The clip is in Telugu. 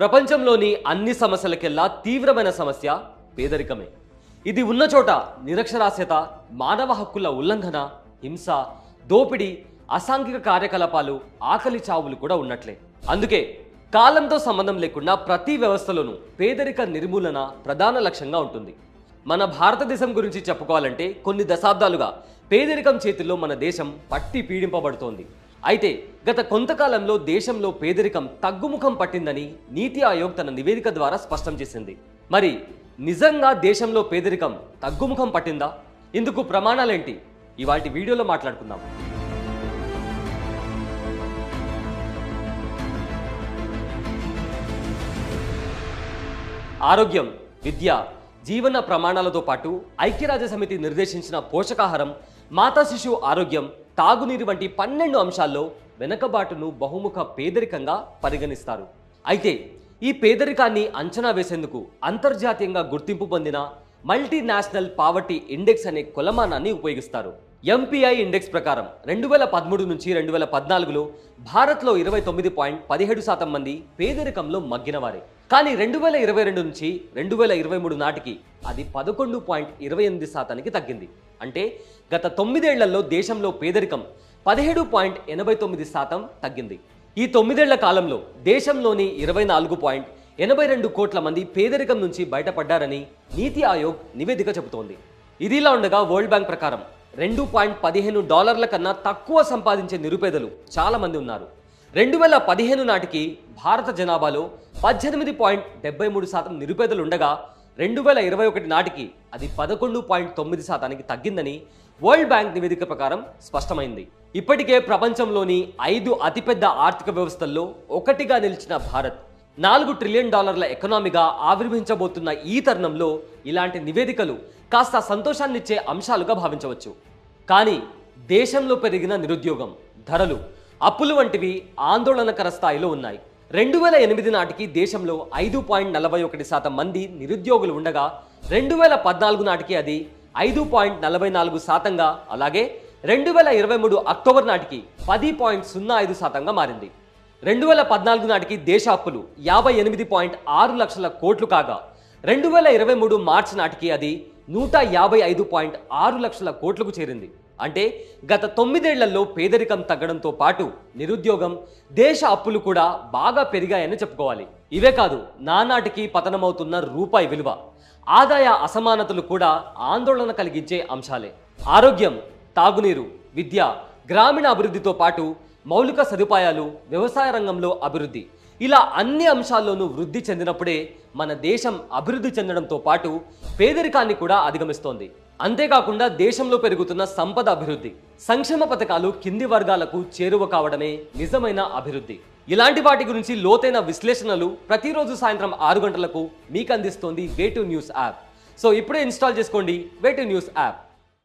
ప్రపంచంలోని అన్ని సమస్యలకెల్లా తీవ్రమైన సమస్య పేదరికమే. ఇది ఉన్న చోట నిరక్షరాస్యత, మానవ హక్కుల ఉల్లంఘన, హింస, దోపిడీ, అసాంఘిక కార్యకలాపాలు, ఆకలి చావులు కూడా ఉన్నట్లే. అందుకే కాలంతో సంబంధం లేకుండా ప్రతి వ్యవస్థలోనూ పేదరిక నిర్మూలన ప్రధాన లక్ష్యంగా ఉంటుంది. మన భారతదేశం గురించి చెప్పుకోవాలంటే కొన్ని దశాబ్దాలుగా పేదరికం చేతుల్లో మన దేశం పట్టి పీడింపబడుతోంది. అయితే గత కొంతకాలంలో దేశంలో పేదరికం తగ్గుముఖం పట్టిందని నీతి ఆయోగ్ తన నివేదిక ద్వారా స్పష్టం చేసింది. మరి నిజంగా దేశంలో పేదరికం తగ్గుముఖం పట్టిందా? ఇందుకు ప్రమాణాలేంటి? ఇవాల్టి వీడియోలో మాట్లాడుకుందాం. ఆరోగ్యం, విద్య, జీవన ప్రమాణాలతో పాటు ఐక్యరాజ్య సమితి నిర్దేశించిన పోషకాహారం, మాతా శిశువు ఆరోగ్యం, తాగునీరు వంటి 12 అంశాల్లో వెనకబాటును బహుముఖ పేదరికంగా పరిగణిస్తారు. అయితే ఈ పేదరికాన్ని అంచనా వేసేందుకు అంతర్జాతీయంగా గుర్తింపు పొందిన మల్టీనేషనల్ పావర్టీ ఇండెక్స్ అనే కొలమానాన్ని ఉపయోగిస్తారు. ఎంపీఐ ఇండెక్స్ ప్రకారం 2013 నుంచి 2014లో భారత్లో 29.17% మంది పేదరికంలో మగ్గినవారే. కానీ 2022 నుంచి 2023 నాటికి అది 11.28% తగ్గింది. అంటే గత 9 ఏళ్లలో దేశంలో పేదరికం 17.89% తగ్గింది. ఈ 9 ఏళ్ల కాలంలో దేశంలోని 24.82 కోట్ల మంది పేదరికం నుంచి బయటపడ్డారని నీతి ఆయోగ్ నివేదిక చెబుతోంది. ఇదిలా ఉండగా వరల్డ్ బ్యాంక్ ప్రకారం $2.15 కన్నా తక్కువ సంపాదించే నిరుపేదలు చాలా మంది ఉన్నారు. 2015 నాటికి భారత జనాభాలో 18.73% నిరుపేదలు ఉండగా 2021 నాటికి అది 11.9% తగ్గిందని వరల్డ్ బ్యాంక్ నివేదిక ప్రకారం స్పష్టమైంది. ఇప్పటికే ప్రపంచంలోని 5 అతిపెద్ద ఆర్థిక వ్యవస్థల్లో ఒకటిగా నిలిచిన భారత్ $4 ట్రిలియన్ ఎకానమీగా ఆవిర్భవించబోతున్న ఈ తరుణంలో ఇలాంటి నివేదికలు కాస్త సంతోషాన్నిచ్చే అంశాలుగా భావించవచ్చు. కానీ దేశంలో పెరిగిన నిరుద్యోగం, ధరలు, అప్పులు వంటివి ఆందోళనకర స్థాయిలో ఉన్నాయి. 2008 నాటికి దేశంలో 5.41% మంది నిరుద్యోగులు ఉండగా 2014 నాటికి అది 5.44%గా, అలాగే 2023 అక్టోబర్ నాటికి 10.05%గా మారింది. 2014 నాటికి దేశ అప్పులు 58.6 లక్షల కోట్లు కాగా 2023 మార్చి నాటికి అది 155.6 లక్షల కోట్లకు చేరింది. అంటే గత 9 ఏళ్లలో పేదరికం తగ్గడంతో పాటు నిరుద్యోగం, దేశ అప్పులు కూడా బాగా పెరిగాయని చెప్పుకోవాలి. ఇవే కాదు, నానాటికి పతనమవుతున్న రూపాయి విలువ, ఆదాయ అసమానతలు కూడా ఆందోళన కలిగించే అంశాలే. ఆరోగ్యం, తాగునీరు, విద్య, గ్రామీణ అభివృద్ధితో పాటు మౌలిక సదుపాయాలు, వ్యవసాయ రంగంలో అభివృద్ధి, ఇలా అన్ని అంశాల్లోనూ వృద్ధి చెందినప్పుడే మన దేశం అభివృద్ధి చెందడంతో పాటు పేదరికాన్ని కూడా అధిగమిస్తోంది. అంతేకాకుండా దేశంలో పెరుగుతున్న సంపద అభివృద్ధి, సంక్షేమ పథకాలు కింది వర్గాలకు చేరువ కావడమే నిజమైన అభివృద్ధి. ఇలాంటి వాటి గురించి లోతైన విశ్లేషణలు ప్రతిరోజు సాయంత్రం 6 గంటలకు మీకు అందిస్తోంది వే2న్యూస్ యాప్. సో ఇప్పుడే ఇన్స్టాల్ చేసుకోండి వే2న్యూస్ యాప్.